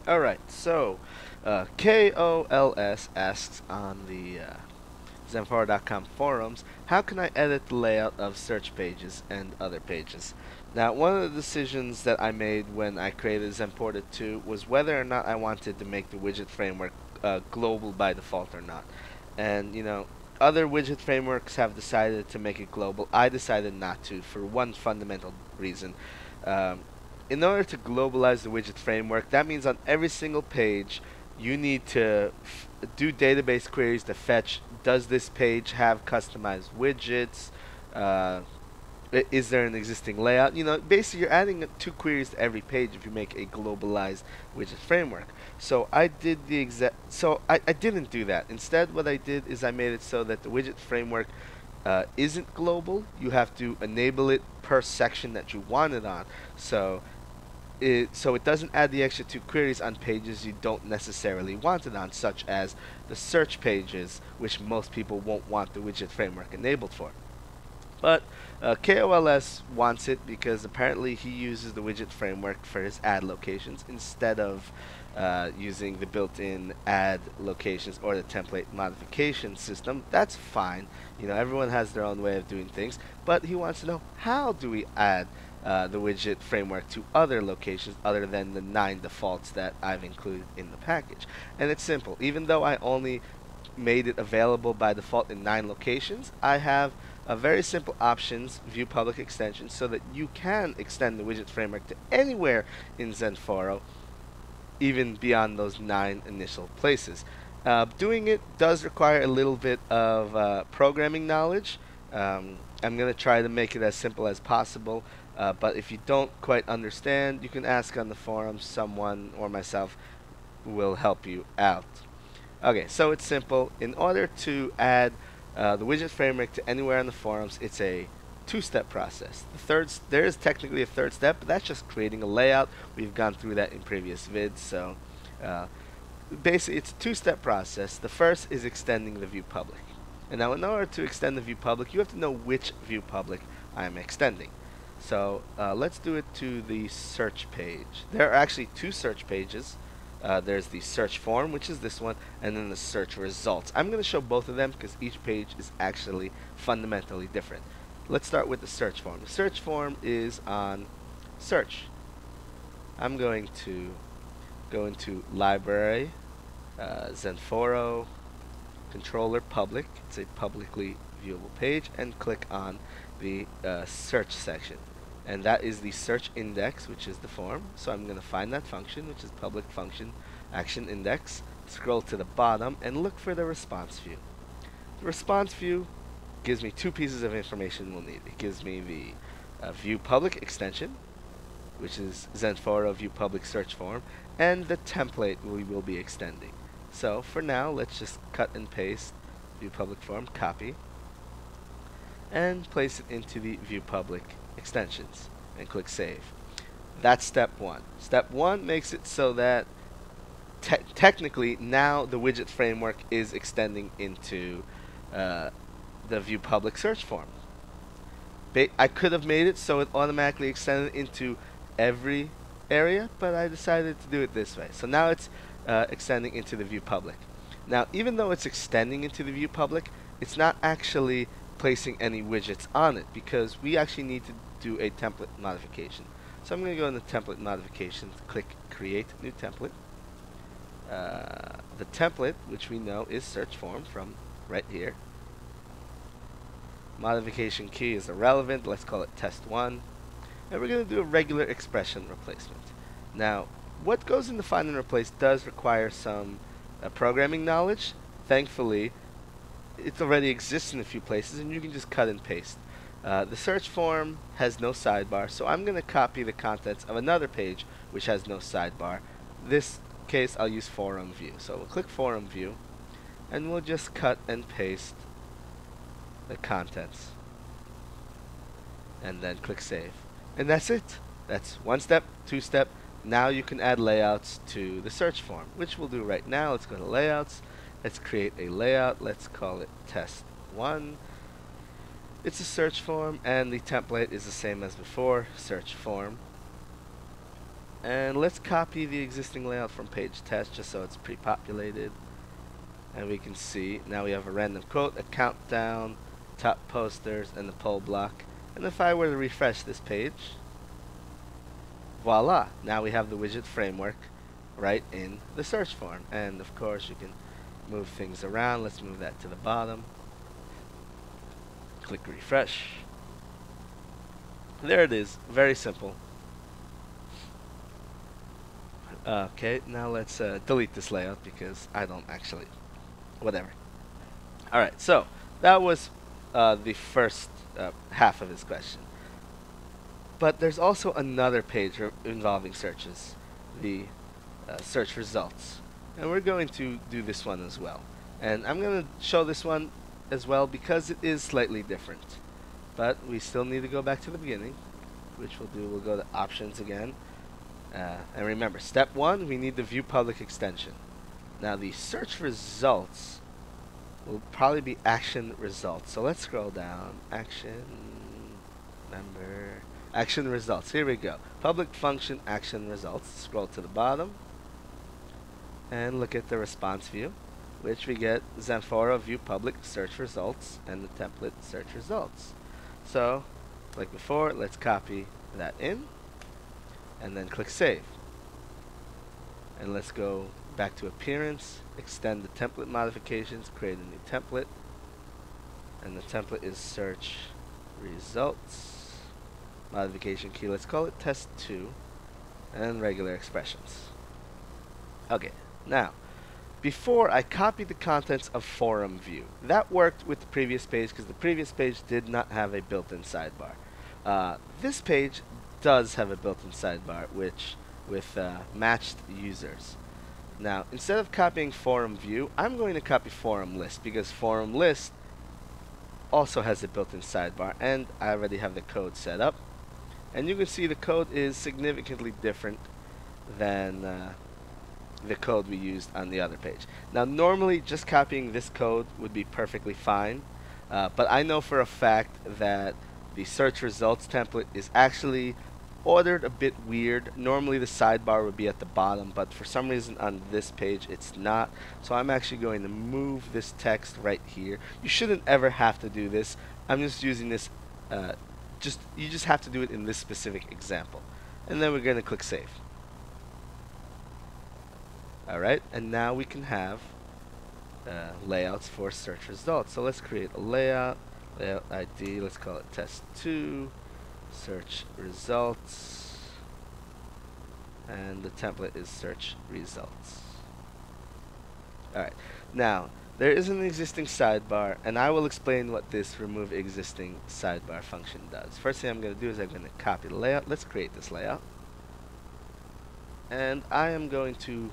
Alright, so KOLS asks on the XenPorta.com forums, how can I edit the layout of search pages and other pages? Now, one of the decisions that I made when I created XenPorta 2 was whether or not I wanted to make the widget framework global by default or not. And, other widget frameworks have decided to make it global. I decided not to for one fundamental reason. Um, in order to globalize the widget framework, that means on every single page, you need to do database queries to fetch, does this page have customized widgets? Uh, is there an existing layout? Basically you're adding two queries to every page if you make a globalized widget framework. So I did the exact. So I didn't do that. Instead, what I did is I made it so that the widget framework isn't global. You have to enable it per section that you want it on. So it doesn't add the extra two queries on pages you don't necessarily want it on, such as the search pages, which most people won't want the widget framework enabled for. But KOLS wants it because apparently he uses the widget framework for his ad locations instead of using the built-in ad locations or the template modification system. That's fine. Everyone has their own way of doing things. But he wants to know, how do we add the widget framework to other locations other than the 9 defaults that I've included in the package? And it's simple. Even though I only made it available by default in 9 locations, I have a very simple options, view public extensions, so that you can extend the widget framework to anywhere in XenPorta, even beyond those 9 initial places. Doing it does require a little bit of programming knowledge. I'm going to try to make it as simple as possible, but if you don't quite understand, you can ask on the forums. Someone or myself will help you out. Okay, so it's simple. In order to add the widget framework to anywhere on the forums, it's a two-step process. There is technically a third step, but that's just creating a layout. We've gone through that in previous vids, so basically it's a two-step process. The first is extending the view public. And now in order to extend the view public, you have to know which view public I'm extending. So let's do it to the search page. There are actually two search pages. There's the search form, which is this one, and then the search results. I'm going to show both of them because each page is actually fundamentally different. Let's start with the search form. The search form is on search. I'm going to go into library, XenPorta, controller public. It's a publicly viewable page, and click on the search section. And that is the search index, which is the form. So I'm going to find that function, which is public function action index. Scroll to the bottom and look for the response view. The response view gives me two pieces of information we'll need. It gives me the view public extension, which is XenPorta view public search form, and the template we will be extending. So for now, let's just cut and paste view public form, copy, and place it into the view public extensions and click save. That's step one. Step one makes it so that technically now the widget framework is extending into the view public search form. I could have made it so it automatically extended into every area, but I decided to do it this way. So now it's extending into the view public. Now, even though it's extending into the view public, it's not actually placing any widgets on it because we actually need to do a template modification. So I'm going to go into template modifications, click create new template. The template, which we know is search form from right here. Modification key is irrelevant. Let's call it test1. And we're going to do a regular expression replacement. Now, what goes into find and replace does require some programming knowledge. Thankfully, it already exists in a few places, and you can just cut and paste. The search form has no sidebar, so I'm going to copy the contents of another page which has no sidebar. This case, I'll use forum view. So we'll click forum view, and we'll just cut and paste the contents, and then click save. And that's it. That's one step, two step. Now you can add layouts to the search form, which we'll do right now. Let's go to layouts. Let's create a layout. Let's call it test1. It's a search form, and the template is the same as before, search form. And let's copy the existing layout from page test just so it's pre-populated. And we can see now we have a random quote, a countdown, top posters, and the poll block. And if I were to refresh this page, voila, now we have the widget framework right in the search form. And of course you can move things around. Let's move that to the bottom. Click refresh. There it is, very simple. Okay, now let's delete this layout because I don't actually, whatever. Alright, so that was the first half of his question. But there's also another page involving searches, the search results. And we're going to do this one as well. And I'm going to show this one as well because it is slightly different. But we still need to go back to the beginning, which we'll do. We'll go to options again. And remember, step 1, we need the view public extension. Now the search results will probably be action results. So let's scroll down. Action results. Here we go. Public function action results. Scroll to the bottom and look at the response view, which we get XenPorta view public search results and the template search results. So like before, let's copy that in and then click save. And let's go back to appearance, extend the template modifications, create a new template, and the template is search results, modification key, let's call it test 2, and regular expressions. Okay, now before I copied the contents of forum view. That worked with the previous page because the previous page did not have a built-in sidebar. This page does have a built-in sidebar, which with matched users. Now, instead of copying forum view, I'm going to copy forum list because forum list also has a built-in sidebar, and I already have the code set up. And you can see the code is significantly different than the code we used on the other page. Now, normally just copying this code would be perfectly fine, but I know for a fact that the search results template is actually ordered a bit weird. Normally the sidebar would be at the bottom, but for some reason on this page it's not. So I'm actually going to move this text right here. You shouldn't ever have to do this. I'm just using this, you just have to do it in this specific example. And then we're going to click save. Alright, and now we can have layouts for search results. So let's create a layout ID, let's call it test 2, search results, and the template is search results. Alright, now there is an existing sidebar, and I will explain what this remove existing sidebar function does. First thing I'm going to do is I'm going to copy the layout. Let's create this layout, and I am going to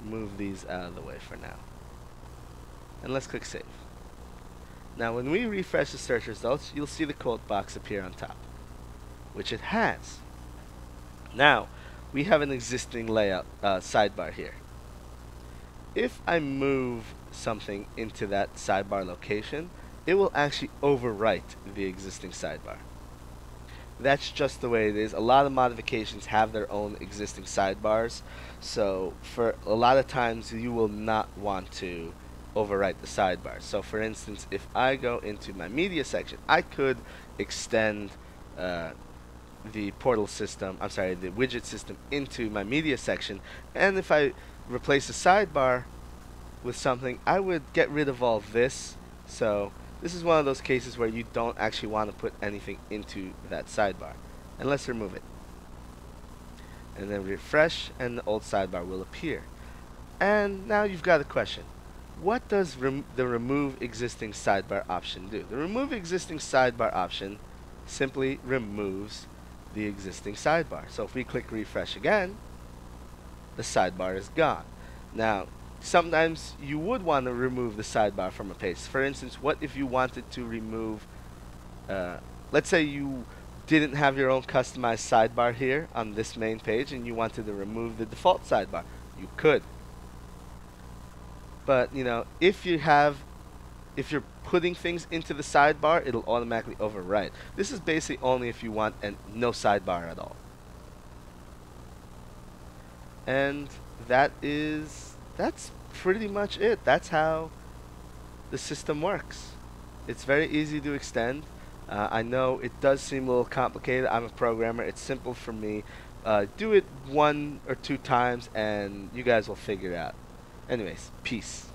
move these out of the way for now, and let's click save. Now when we refresh the search results, you'll see the quote box appear on top, which it has. Now we have an existing layout sidebar here. If I move something into that sidebar location, it will actually overwrite the existing sidebar. That's just the way it is. A lot of modifications have their own existing sidebars, so for a lot of times you will not want to overwrite the sidebar. So for instance, if I go into my media section, I could extend the portal system, I'm sorry, the widget system into my media section, and if I replace the sidebar with something, I would get rid of all this. So this is one of those cases where you don't actually want to put anything into that sidebar. And let's remove it. And then refresh, and the old sidebar will appear. And now you've got a question. What does the remove existing sidebar option do? The remove existing sidebar option simply removes the existing sidebar. So if we click refresh again, the sidebar is gone. Now, sometimes you would want to remove the sidebar from a page. For instance, what if you wanted to remove, let's say you didn't have your own customized sidebar here on this main page and you wanted to remove the default sidebar. You could. But, you know, if you're putting things into the sidebar, it'll automatically overwrite. This is basically only if you want no sidebar at all. And that's pretty much it. That's how the system works. It's very easy to extend. I know it does seem a little complicated. I'm a programmer. It's simple for me. Do it 1 or 2 times and you guys will figure it out. Anyways, peace.